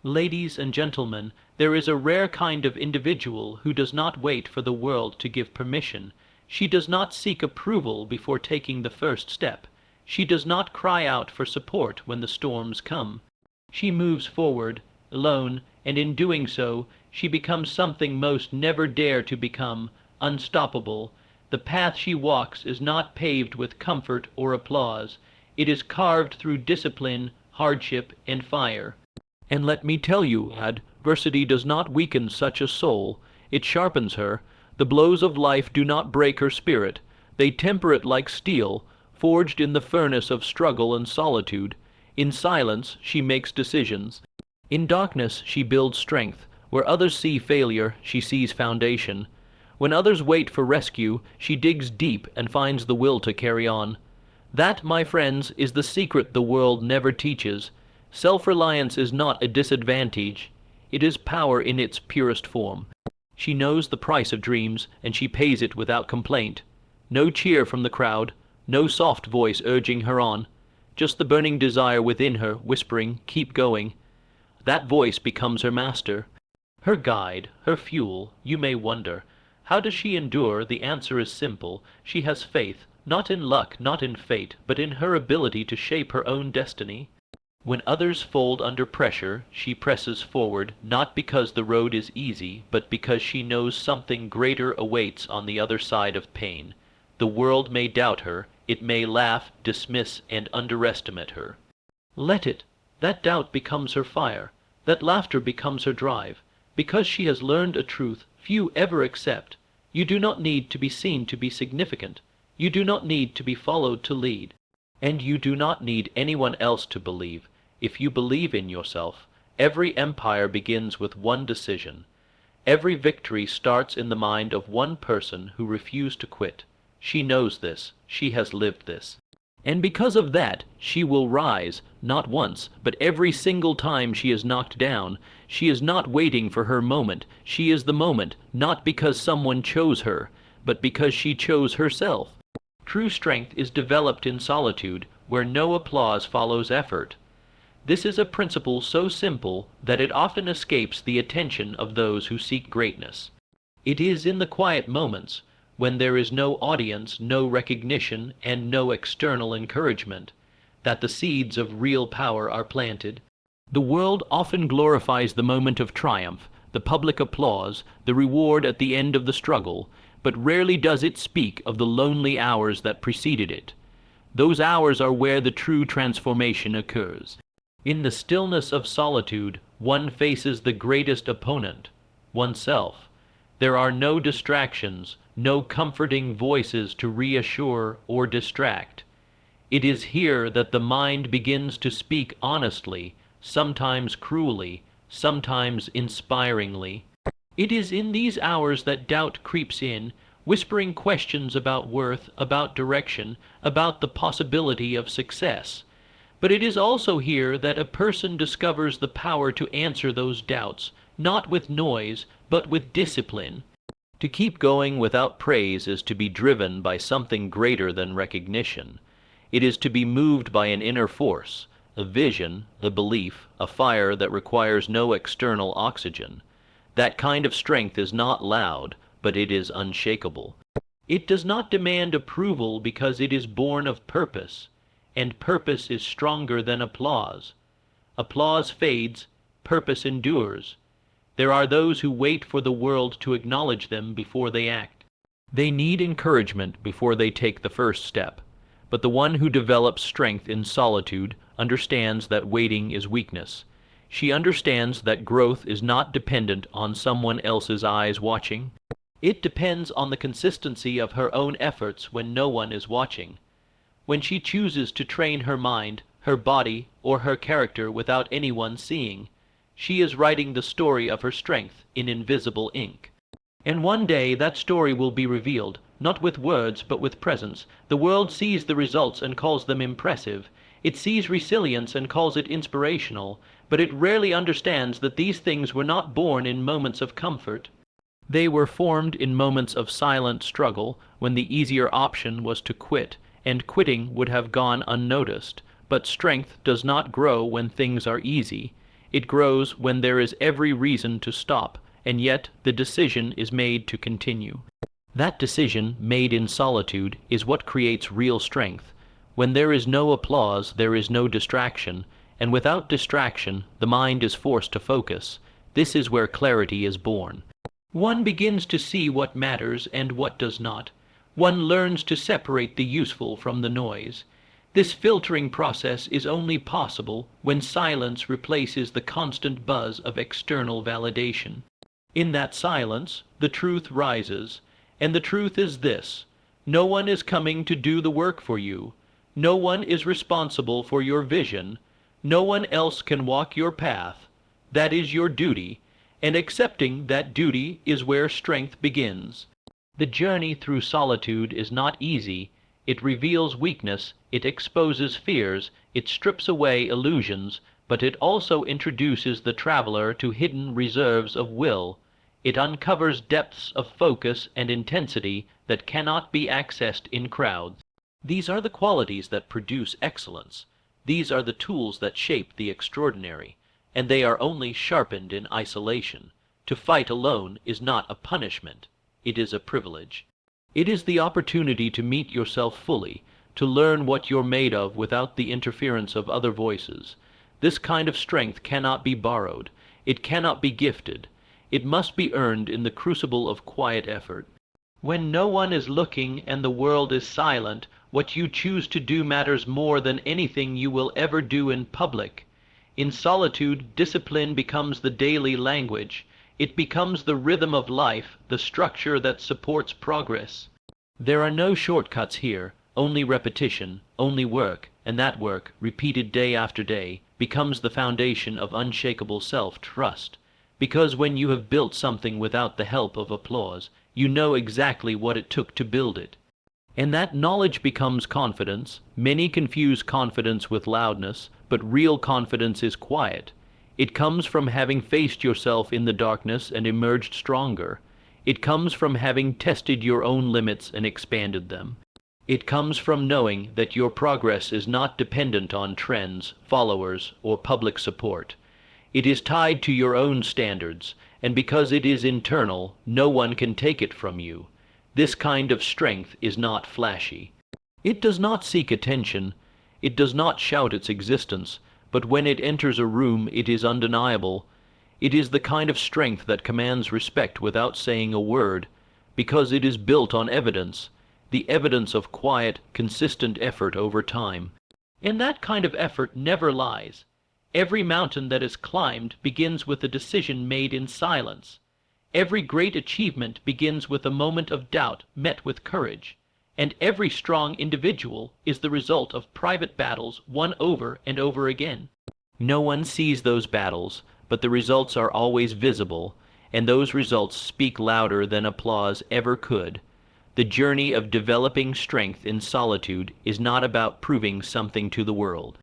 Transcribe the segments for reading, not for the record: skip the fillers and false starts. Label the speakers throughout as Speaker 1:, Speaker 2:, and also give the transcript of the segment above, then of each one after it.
Speaker 1: Ladies and gentlemen, there is a rare kind of individual who does not wait for the world to give permission. She does not seek approval before taking the first step. She does not cry out for support when the storms come. She moves forward, alone, and in doing so, she becomes something most never dare to become, unstoppable. The path she walks is not paved with comfort or applause. It is carved through discipline, hardship, and fire. And let me tell you, adversity does not weaken such a soul. It sharpens her. The blows of life do not break her spirit. They temper it like steel, forged in the furnace of struggle and solitude. In silence she makes decisions. In darkness she builds strength. Where others see failure, she sees foundation. When others wait for rescue, she digs deep and finds the will to carry on. That, my friends, is the secret the world never teaches. Self-reliance is not a disadvantage. It is power in its purest form. She knows the price of dreams, and she pays it without complaint. No cheer from the crowd, no soft voice urging her on. Just the burning desire within her, whispering, "Keep going." That voice becomes her master, her guide, her fuel. You may wonder, how does she endure? The answer is simple. She has faith, not in luck, not in fate, but in her ability to shape her own destiny. When others fold under pressure, she presses forward, not because the road is easy, but because she knows something greater awaits on the other side of pain. The world may doubt her, it may laugh, dismiss, and underestimate her. Let it. That doubt becomes her fire. That laughter becomes her drive. Because she has learned a truth few ever accept. You do not need to be seen to be significant. You do not need to be followed to lead. And you do not need anyone else to believe. If you believe in yourself, every empire begins with one decision. Every victory starts in the mind of one person who refused to quit. She knows this. She has lived this. And because of that, she will rise, not once, but every single time she is knocked down. She is not waiting for her moment. She is the moment, not because someone chose her, but because she chose herself. True strength is developed in solitude, where no applause follows effort. This is a principle so simple that it often escapes the attention of those who seek greatness. It is in the quiet moments, when there is no audience, no recognition, and no external encouragement, that the seeds of real power are planted. The world often glorifies the moment of triumph, the public applause, the reward at the end of the struggle, but rarely does it speak of the lonely hours that preceded it. Those hours are where the true transformation occurs. In the stillness of solitude, one faces the greatest opponent, oneself. There are no distractions, no comforting voices to reassure or distract. It is here that the mind begins to speak honestly, sometimes cruelly, sometimes inspiringly. It is in these hours that doubt creeps in, whispering questions about worth, about direction, about the possibility of success. But it is also here that a person discovers the power to answer those doubts, not with noise, but with discipline. To keep going without praise is to be driven by something greater than recognition. It is to be moved by an inner force, a vision, a belief, a fire that requires no external oxygen. That kind of strength is not loud, but it is unshakable. It does not demand approval because it is born of purpose, and purpose is stronger than applause. Applause fades, purpose endures. There are those who wait for the world to acknowledge them before they act. They need encouragement before they take the first step. But the one who develops strength in solitude understands that waiting is weakness. She understands that growth is not dependent on someone else's eyes watching. It depends on the consistency of her own efforts when no one is watching. When she chooses to train her mind, her body, or her character without anyone seeing, she is writing the story of her strength in invisible ink. And one day that story will be revealed, not with words but with presence. The world sees the results and calls them impressive. It sees resilience and calls it inspirational, but it rarely understands that these things were not born in moments of comfort. They were formed in moments of silent struggle, when the easier option was to quit, and quitting would have gone unnoticed. But strength does not grow when things are easy. It grows when there is every reason to stop, and yet the decision is made to continue. That decision, made in solitude, is what creates real strength. When there is no applause, there is no distraction, and without distraction, the mind is forced to focus. This is where clarity is born. One begins to see what matters and what does not. One learns to separate the useful from the noise. This filtering process is only possible when silence replaces the constant buzz of external validation. In that silence, the truth rises, and the truth is this: no one is coming to do the work for you. No one is responsible for your vision. No one else can walk your path. That is your duty, and accepting that duty is where strength begins. The journey through solitude is not easy. It reveals weakness, it exposes fears, it strips away illusions, but it also introduces the traveler to hidden reserves of will. It uncovers depths of focus and intensity that cannot be accessed in crowds. These are the qualities that produce excellence. These are the tools that shape the extraordinary, and they are only sharpened in isolation. To fight alone is not a punishment, it is a privilege. It is the opportunity to meet yourself fully, to learn what you're made of without the interference of other voices. This kind of strength cannot be borrowed. It cannot be gifted. It must be earned in the crucible of quiet effort. When no one is looking and the world is silent, what you choose to do matters more than anything you will ever do in public. In solitude, discipline becomes the daily language. It becomes the rhythm of life, the structure that supports progress. There are no shortcuts here, only repetition, only work, and that work, repeated day after day, becomes the foundation of unshakable self-trust. Because when you have built something without the help of applause, you know exactly what it took to build it. And that knowledge becomes confidence. Many confuse confidence with loudness, but real confidence is quiet. It comes from having faced yourself in the darkness and emerged stronger. It comes from having tested your own limits and expanded them. It comes from knowing that your progress is not dependent on trends, followers, or public support. It is tied to your own standards, and because it is internal, no one can take it from you. This kind of strength is not flashy. It does not seek attention. It does not shout its existence, but when it enters a room it is undeniable. It is the kind of strength that commands respect without saying a word, because it is built on evidence, the evidence of quiet, consistent effort over time. And that kind of effort never lies. Every mountain that is climbed begins with a decision made in silence. Every great achievement begins with a moment of doubt met with courage, and every strong individual is the result of private battles won over and over again. No one sees those battles, but the results are always visible, and those results speak louder than applause ever could. The journey of developing strength in solitude is not about proving something to the world.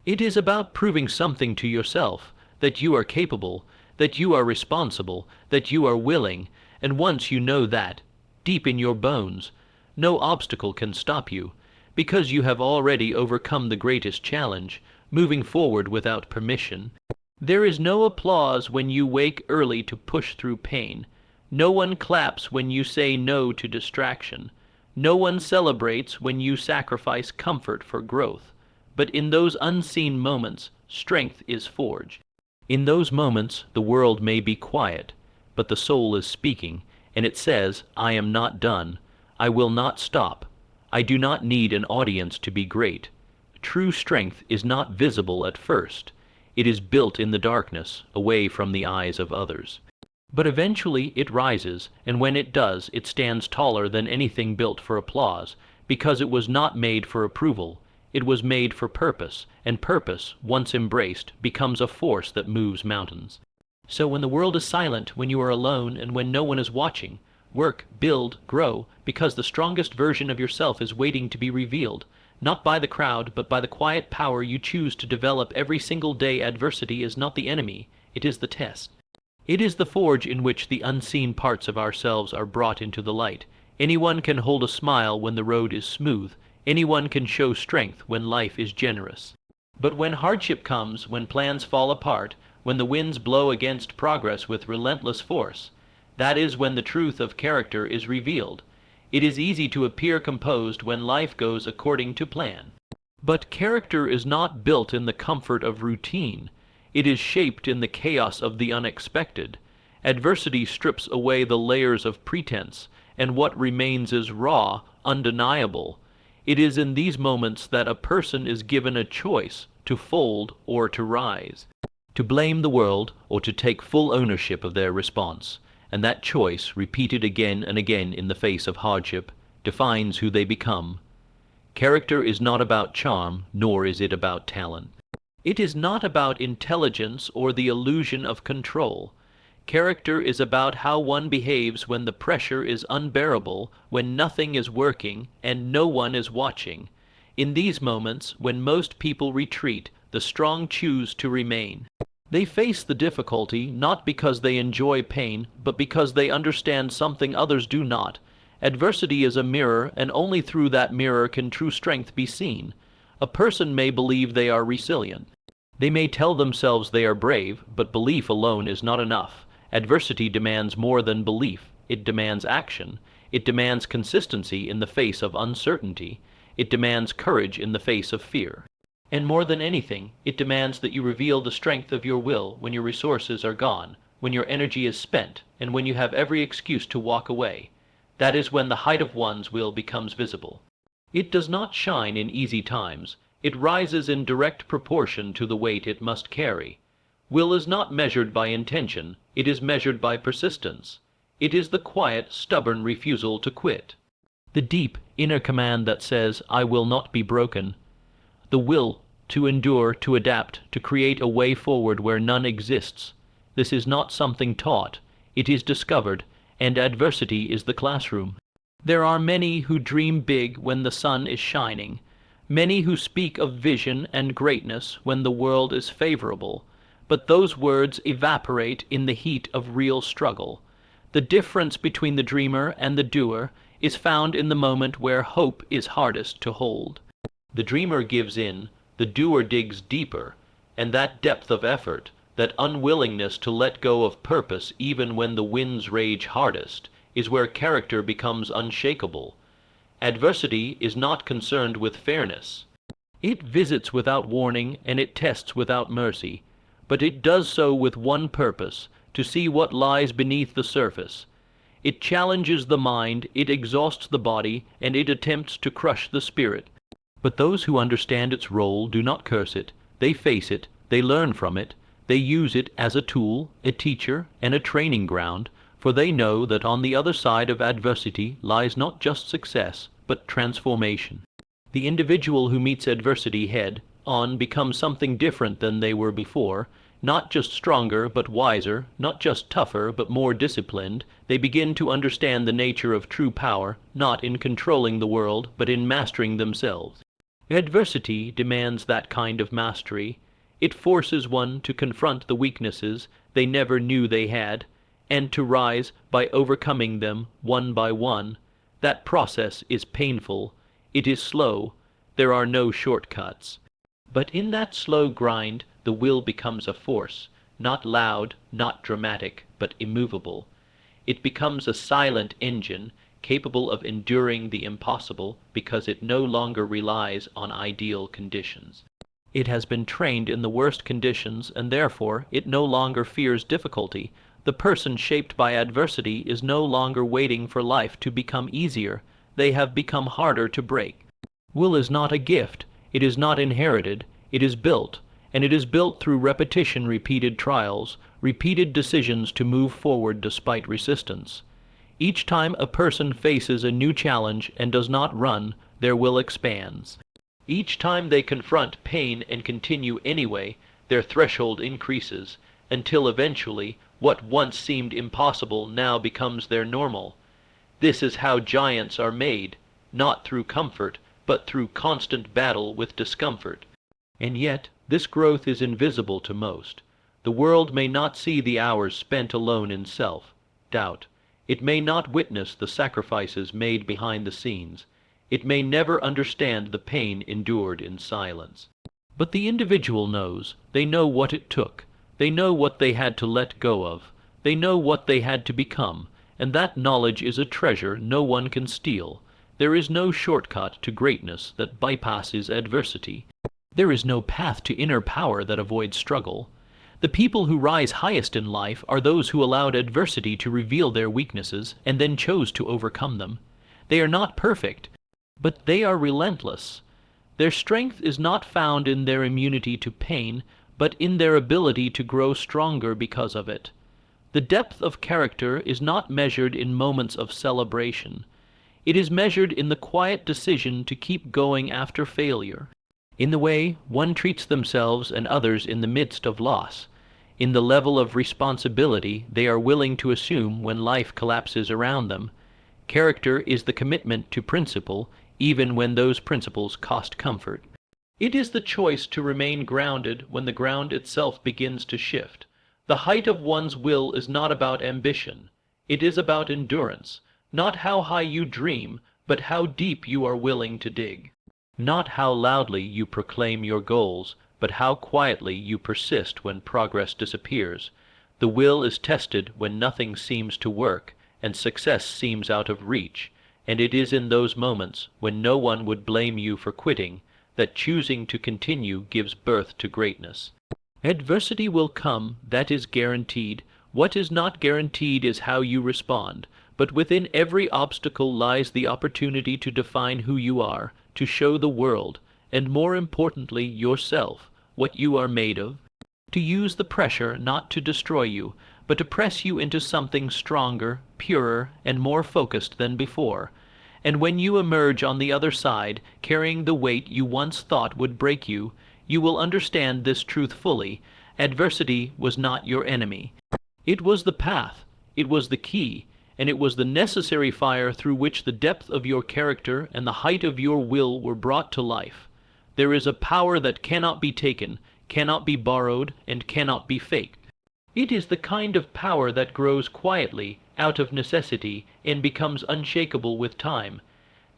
Speaker 1: It is about proving something to yourself, that you are capable, that you are responsible, that you are willing, and once you know that, deep in your bones, no obstacle can stop you, because you have already overcome the greatest challenge, moving forward without permission. There is no applause when you wake early to push through pain. No one claps when you say no to distraction. No one celebrates when you sacrifice comfort for growth. But in those unseen moments, strength is forged. In those moments, the world may be quiet, but the soul is speaking, and it says, "I am not done. I will not stop. I do not need an audience to be great." True strength is not visible at first. It is built in the darkness, away from the eyes of others. But eventually it rises, and when it does, it stands taller than anything built for applause, because it was not made for approval. It was made for purpose, and purpose, once embraced, becomes a force that moves mountains. So when the world is silent, when you are alone, and when no one is watching, work, build, grow, because the strongest version of yourself is waiting to be revealed, not by the crowd, but by the quiet power you choose to develop every single day. Adversity is not the enemy, it is the test. It is the forge in which the unseen parts of ourselves are brought into the light. Anyone can hold a smile when the road is smooth. Anyone can show strength when life is generous. But when hardship comes, when plans fall apart, when the winds blow against progress with relentless force. That is when the truth of character is revealed. It is easy to appear composed when life goes according to plan. But character is not built in the comfort of routine. It is shaped in the chaos of the unexpected. Adversity strips away the layers of pretense, and what remains is raw, undeniable. It is in these moments that a person is given a choice to fold or to rise, to blame the world or to take full ownership of their response. And that choice, repeated again and again in the face of hardship, defines who they become. Character is not about charm, nor is it about talent. It is not about intelligence or the illusion of control. Character is about how one behaves when the pressure is unbearable, when nothing is working and no one is watching. In these moments, when most people retreat, the strong choose to remain. They face the difficulty not because they enjoy pain, but because they understand something others do not. Adversity is a mirror, and only through that mirror can true strength be seen. A person may believe they are resilient. They may tell themselves they are brave, but belief alone is not enough. Adversity demands more than belief. It demands action. It demands consistency in the face of uncertainty. It demands courage in the face of fear. And more than anything, it demands that you reveal the strength of your will when your resources are gone, when your energy is spent, and when you have every excuse to walk away. That is when the height of one's will becomes visible. It does not shine in easy times. It rises in direct proportion to the weight it must carry. Will is not measured by intention, it is measured by persistence. It is the quiet, stubborn refusal to quit. The deep, inner command that says, "I will not be broken." The will to endure, to adapt, to create a way forward where none exists. This is not something taught, it is discovered, and adversity is the classroom. There are many who dream big when the sun is shining, many who speak of vision and greatness when the world is favorable, but those words evaporate in the heat of real struggle. The difference between the dreamer and the doer is found in the moment where hope is hardest to hold. The dreamer gives in, the doer digs deeper, and that depth of effort, that unwillingness to let go of purpose even when the winds rage hardest, is where character becomes unshakable. Adversity is not concerned with fairness. It visits without warning and it tests without mercy, but it does so with one purpose, to see what lies beneath the surface. It challenges the mind, it exhausts the body, and it attempts to crush the spirit. But those who understand its role do not curse it. They face it, they learn from it, they use it as a tool, a teacher, and a training ground, for they know that on the other side of adversity lies not just success, but transformation. The individual who meets adversity head-on becomes something different than they were before, not just stronger, but wiser, not just tougher, but more disciplined. They begin to understand the nature of true power, not in controlling the world, but in mastering themselves. Adversity demands that kind of mastery. It forces one to confront the weaknesses they never knew they had, and to rise by overcoming them one by one. That process is painful. It is slow. There are no shortcuts. But in that slow grind, the will becomes a force, not loud, not dramatic, but immovable. It becomes a silent engine, capable of enduring the impossible because it no longer relies on ideal conditions. It has been trained in the worst conditions, and therefore it no longer fears difficulty. The person shaped by adversity is no longer waiting for life to become easier. They have become harder to break. Will is not a gift. It is not inherited. It is built, and it is built through repetition, repeated trials, repeated decisions to move forward despite resistance. Each time a person faces a new challenge and does not run, their will expands. Each time they confront pain and continue anyway, their threshold increases, until eventually what once seemed impossible now becomes their normal. This is how giants are made, not through comfort, but through constant battle with discomfort. And yet, this growth is invisible to most. The world may not see the hours spent alone in self-doubt. It may not witness the sacrifices made behind the scenes. It may never understand the pain endured in silence. But the individual knows. They know what it took. They know what they had to let go of. They know what they had to become, and that knowledge is a treasure no one can steal. There is no shortcut to greatness that bypasses adversity. There is no path to inner power that avoids struggle. The people who rise highest in life are those who allowed adversity to reveal their weaknesses and then chose to overcome them. They are not perfect, but they are relentless. Their strength is not found in their immunity to pain, but in their ability to grow stronger because of it. The depth of character is not measured in moments of celebration. It is measured in the quiet decision to keep going after failure, in the way one treats themselves and others in the midst of loss, in the level of responsibility they are willing to assume when life collapses around them. Character is the commitment to principle, even when those principles cost comfort. It is the choice to remain grounded when the ground itself begins to shift. The height of one's will is not about ambition. It is about endurance, not how high you dream, but how deep you are willing to dig. Not how loudly you proclaim your goals, but how quietly you persist when progress disappears. The will is tested when nothing seems to work, and success seems out of reach, and it is in those moments, when no one would blame you for quitting, that choosing to continue gives birth to greatness. Adversity will come, that is guaranteed. What is not guaranteed is how you respond, but within every obstacle lies the opportunity to define who you are, to show the world, and more importantly yourself, what you are made of. To use the pressure not to destroy you, but to press you into something stronger, purer, and more focused than before. And when you emerge on the other side, carrying the weight you once thought would break you, you will understand this truth fully. Adversity was not your enemy. It was the path, it was the key, and it was the necessary fire through which the depth of your character and the height of your will were brought to life. There is a power that cannot be taken, cannot be borrowed, and cannot be faked. It is the kind of power that grows quietly, out of necessity, and becomes unshakable with time.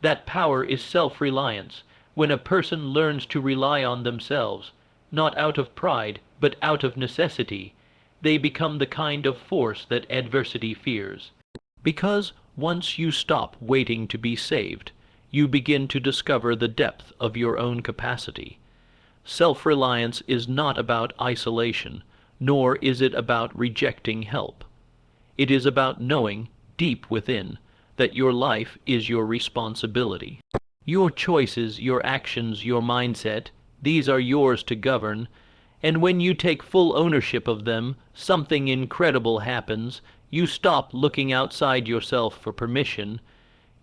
Speaker 1: That power is self-reliance, when a person learns to rely on themselves, not out of pride, but out of necessity. They become the kind of force that adversity fears. Because once you stop waiting to be saved, you begin to discover the depth of your own capacity. Self-reliance is not about isolation, nor is it about rejecting help. It is about knowing, deep within, that your life is your responsibility. Your choices, your actions, your mindset, these are yours to govern, and when you take full ownership of them, something incredible happens. You stop looking outside yourself for permission.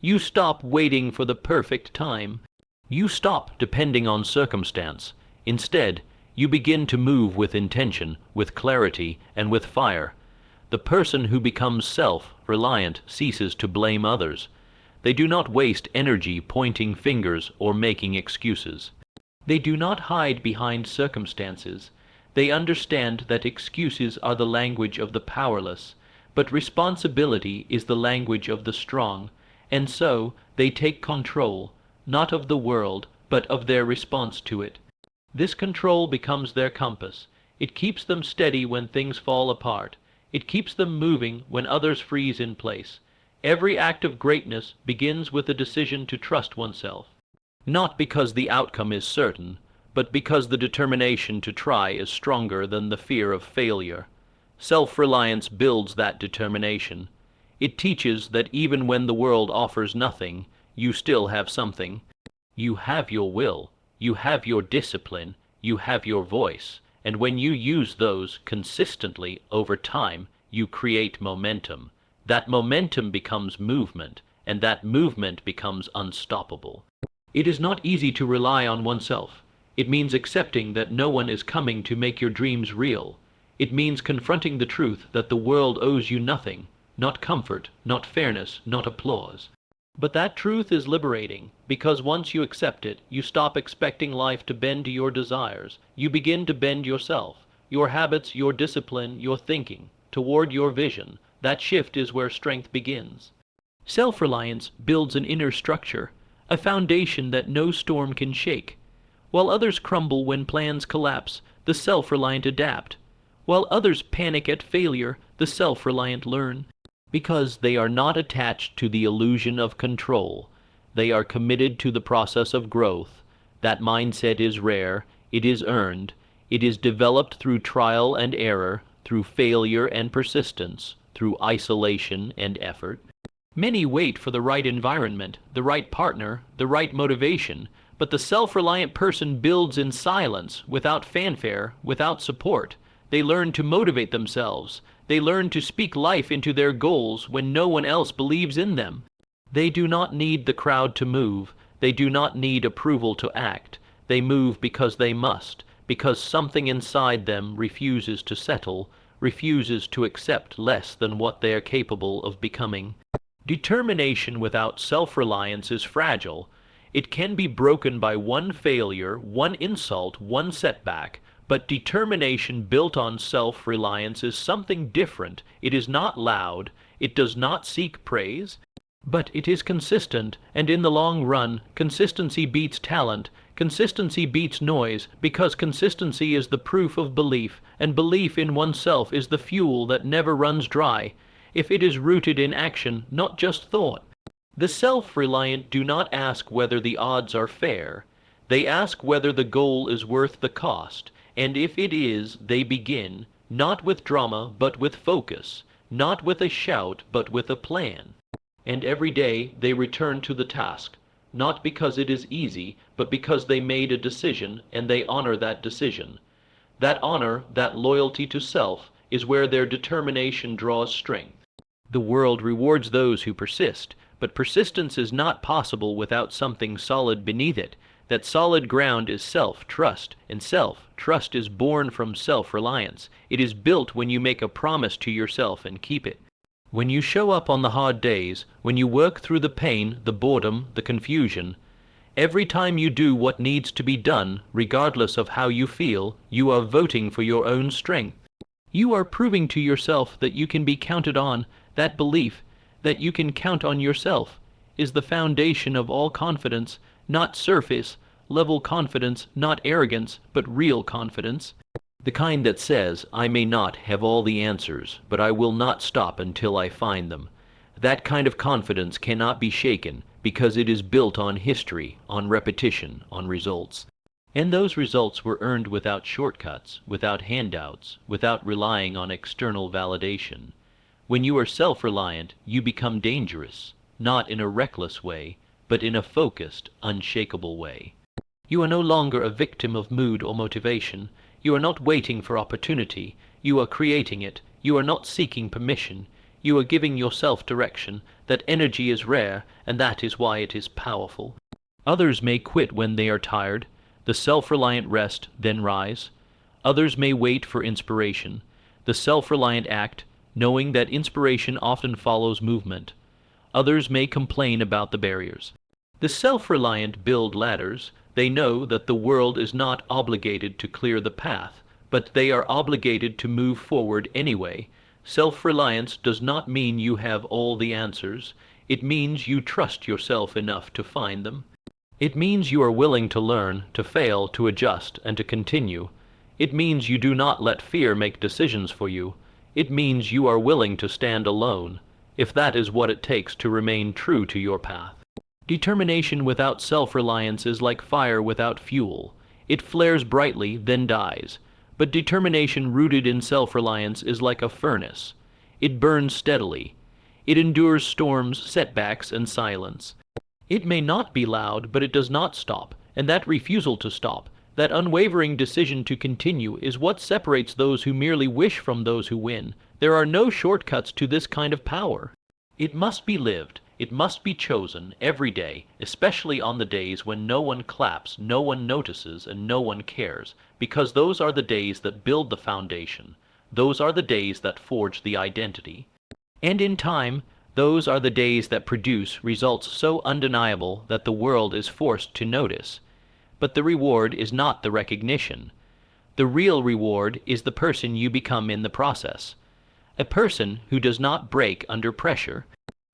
Speaker 1: You stop waiting for the perfect time. You stop depending on circumstance. Instead, you begin to move with intention, with clarity, and with fire. The person who becomes self-reliant ceases to blame others. They do not waste energy pointing fingers or making excuses. They do not hide behind circumstances. They understand that excuses are the language of the powerless, but responsibility is the language of the strong, and so they take control, not of the world, but of their response to it. This control becomes their compass. It keeps them steady when things fall apart. It keeps them moving when others freeze in place. Every act of greatness begins with a decision to trust oneself, not because the outcome is certain, but because the determination to try is stronger than the fear of failure. Self-reliance builds that determination. It teaches that even when the world offers nothing, you still have something. You have your will, you have your discipline, you have your voice, and when you use those consistently over time, you create momentum. That momentum becomes movement, and that movement becomes unstoppable. It is not easy to rely on oneself. It means accepting that no one is coming to make your dreams real. It means confronting the truth that the world owes you nothing, not comfort, not fairness, not applause. But that truth is liberating, because once you accept it, you stop expecting life to bend to your desires. You begin to bend yourself, your habits, your discipline, your thinking, toward your vision. That shift is where strength begins. Self-reliance builds an inner structure, a foundation that no storm can shake. While others crumble when plans collapse, the self-reliant adapt. While others panic at failure, the self-reliant learn. Because they are not attached to the illusion of control. They are committed to the process of growth. That mindset is rare, it is earned, it is developed through trial and error, through failure and persistence, through isolation and effort. Many wait for the right environment, the right partner, the right motivation, but the self-reliant person builds in silence, without fanfare, without support. They learn to motivate themselves. They learn to speak life into their goals when no one else believes in them. They do not need the crowd to move. They do not need approval to act. They move because they must, because something inside them refuses to settle, refuses to accept less than what they are capable of becoming. Determination without self-reliance is fragile. It can be broken by one failure, one insult, one setback, but determination built on self-reliance is something different. It is not loud, it does not seek praise, but it is consistent, and in the long run, consistency beats talent, consistency beats noise, because consistency is the proof of belief, and belief in oneself is the fuel that never runs dry, if it is rooted in action, not just thought. The self-reliant do not ask whether the odds are fair. They ask whether the goal is worth the cost, and if it is, they begin, not with drama, but with focus, not with a shout, but with a plan. And every day they return to the task, not because it is easy, but because they made a decision, and they honor that decision. That honor, that loyalty to self, is where their determination draws strength. The world rewards those who persist, but persistence is not possible without something solid beneath it. That solid ground is self-trust, and self-trust is born from self-reliance. It is built when you make a promise to yourself and keep it. When you show up on the hard days, when you work through the pain, the boredom, the confusion, every time you do what needs to be done, regardless of how you feel, you are voting for your own strength. You are proving to yourself that you can be counted on. That belief, that you can count on yourself, is the foundation of all confidence, not surface-level confidence, not arrogance, but real confidence. The kind that says, I may not have all the answers, but I will not stop until I find them. That kind of confidence cannot be shaken, because it is built on history, on repetition, on results. And those results were earned without shortcuts, without handouts, without relying on external validation. When you are self-reliant, you become dangerous, not in a reckless way, but in a focused, unshakable way. You are no longer a victim of mood or motivation. You are not waiting for opportunity. You are creating it. You are not seeking permission. You are giving yourself direction. That energy is rare, and that is why it is powerful. Others may quit when they are tired. The self-reliant rest, then rise. Others may wait for inspiration. The self-reliant act, knowing that inspiration often follows movement. Others may complain about the barriers. The self-reliant build ladders. They know that the world is not obligated to clear the path, but they are obligated to move forward anyway. Self-reliance does not mean you have all the answers. It means you trust yourself enough to find them. It means you are willing to learn, to fail, to adjust, and to continue. It means you do not let fear make decisions for you. It means you are willing to stand alone, if that is what it takes to remain true to your path. Determination without self-reliance is like fire without fuel. It flares brightly, then dies. But determination rooted in self-reliance is like a furnace. It burns steadily. It endures storms, setbacks, and silence. It may not be loud, but it does not stop, and that refusal to stop, that unwavering decision to continue, is what separates those who merely wish from those who win. There are no shortcuts to this kind of power. It must be lived. It must be chosen every day, especially on the days when no one claps, no one notices, and no one cares, because those are the days that build the foundation. Those are the days that forge the identity. And in time, those are the days that produce results so undeniable that the world is forced to notice. But the reward is not the recognition. The real reward is the person you become in the process. A person who does not break under pressure.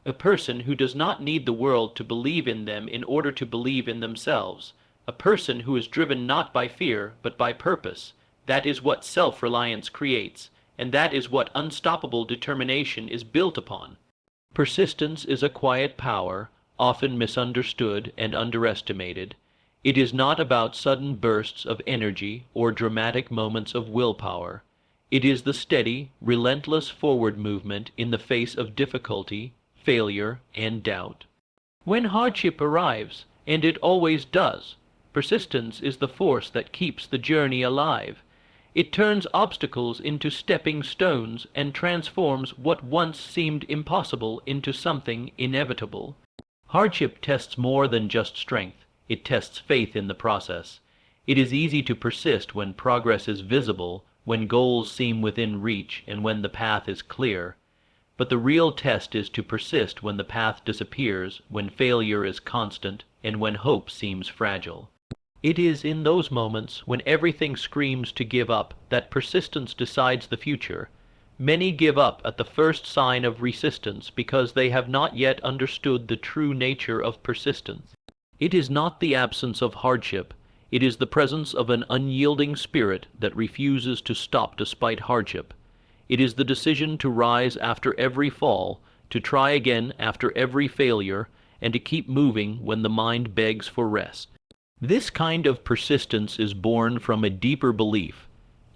Speaker 1: A person who does not need the world to believe in them in order to believe in themselves. A person who is driven not by fear, but by purpose. That is what self-reliance creates, and that is what unstoppable determination is built upon. Persistence is a quiet power, often misunderstood and underestimated. It is not about sudden bursts of energy or dramatic moments of willpower. It is the steady, relentless forward movement in the face of difficulty, failure, and doubt. When hardship arrives, and it always does, persistence is the force that keeps the journey alive. It turns obstacles into stepping stones and transforms what once seemed impossible into something inevitable. Hardship tests more than just strength. It tests faith in the process. It is easy to persist when progress is visible, when goals seem within reach, and when the path is clear. But the real test is to persist when the path disappears, when failure is constant, and when hope seems fragile. It is in those moments when everything screams to give up that persistence decides the future. Many give up at the first sign of resistance because they have not yet understood the true nature of persistence. It is not the absence of hardship. It is the presence of an unyielding spirit that refuses to stop despite hardship. It is the decision to rise after every fall, to try again after every failure, and to keep moving when the mind begs for rest. This kind of persistence is born from a deeper belief,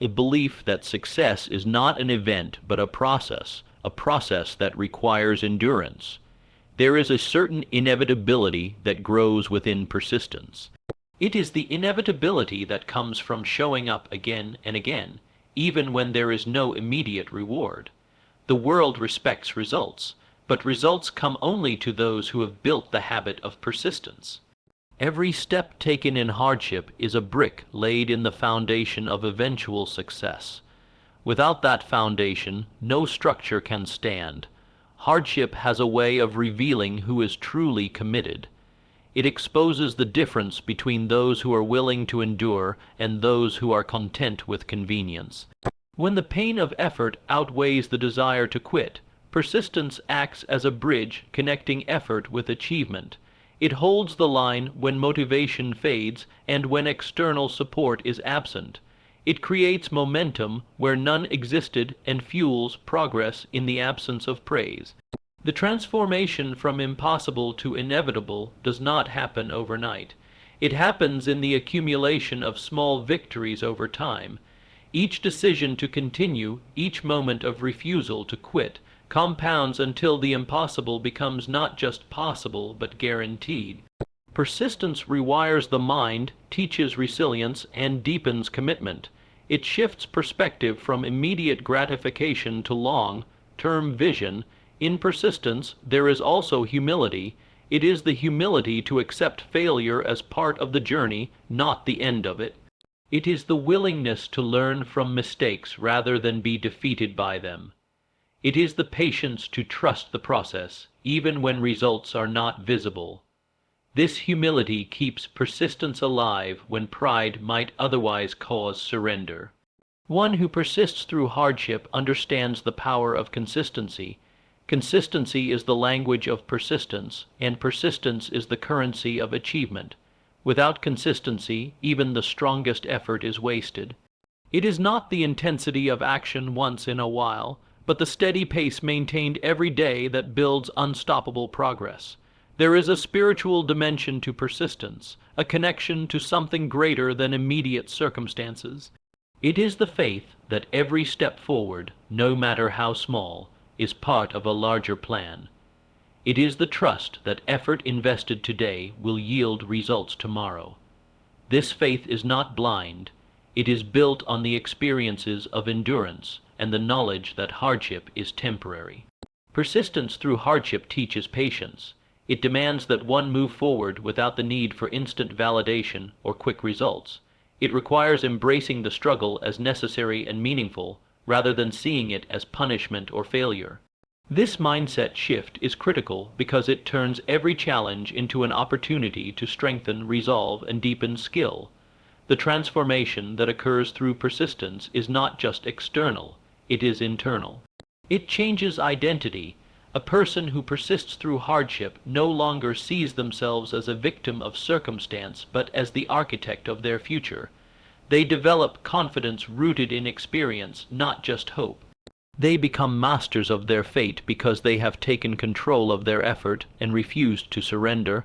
Speaker 1: a belief that success is not an event but a process that requires endurance. There is a certain inevitability that grows within persistence. It is the inevitability that comes from showing up again and again, even when there is no immediate reward. The world respects results, but results come only to those who have built the habit of persistence. Every step taken in hardship is a brick laid in the foundation of eventual success. Without that foundation, no structure can stand. Hardship has a way of revealing who is truly committed. It exposes the difference between those who are willing to endure and those who are content with convenience. When the pain of effort outweighs the desire to quit, persistence acts as a bridge connecting effort with achievement. It holds the line when motivation fades and when external support is absent. It creates momentum where none existed and fuels progress in the absence of praise. The transformation from impossible to inevitable does not happen overnight. It happens in the accumulation of small victories over time. Each decision to continue, each moment of refusal to quit, compounds until the impossible becomes not just possible but guaranteed. Persistence rewires the mind, teaches resilience, and deepens commitment. It shifts perspective from immediate gratification to long-term vision. In persistence, there is also humility. It is the humility to accept failure as part of the journey, not the end of it. It is the willingness to learn from mistakes rather than be defeated by them. It is the patience to trust the process, even when results are not visible. This humility keeps persistence alive when pride might otherwise cause surrender. One who persists through hardship understands the power of consistency. Consistency is the language of persistence, and persistence is the currency of achievement. Without consistency, even the strongest effort is wasted. It is not the intensity of action once in a while, but the steady pace maintained every day that builds unstoppable progress. There is a spiritual dimension to persistence, a connection to something greater than immediate circumstances. It is the faith that every step forward, no matter how small, is part of a larger plan. It is the trust that effort invested today will yield results tomorrow. This faith is not blind. It is built on the experiences of endurance and the knowledge that hardship is temporary. Persistence through hardship teaches patience. It demands that one move forward without the need for instant validation or quick results. It requires embracing the struggle as necessary and meaningful, rather than seeing it as punishment or failure. This mindset shift is critical because it turns every challenge into an opportunity to strengthen resolve and deepen skill. The transformation that occurs through persistence is not just external, it is internal. It changes identity. A person who persists through hardship no longer sees themselves as a victim of circumstance, but as the architect of their future. They develop confidence rooted in experience, not just hope. They become masters of their fate because they have taken control of their effort and refused to surrender.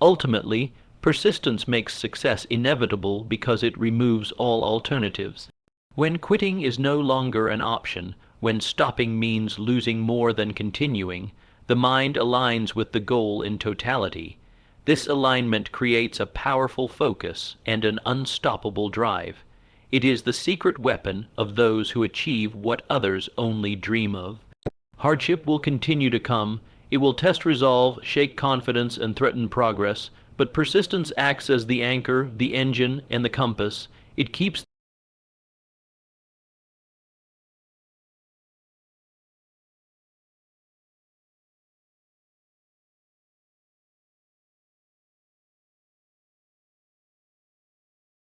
Speaker 1: Ultimately, persistence makes success inevitable because it removes all alternatives. When quitting is no longer an option, when stopping means losing more than continuing, the mind aligns with the goal in totality. This alignment creates a powerful focus and an unstoppable drive. It is the secret weapon of those who achieve what others only dream of. Hardship will continue to come. It will test resolve, shake confidence, and threaten progress, but persistence acts as the anchor, the engine, and the compass. It keeps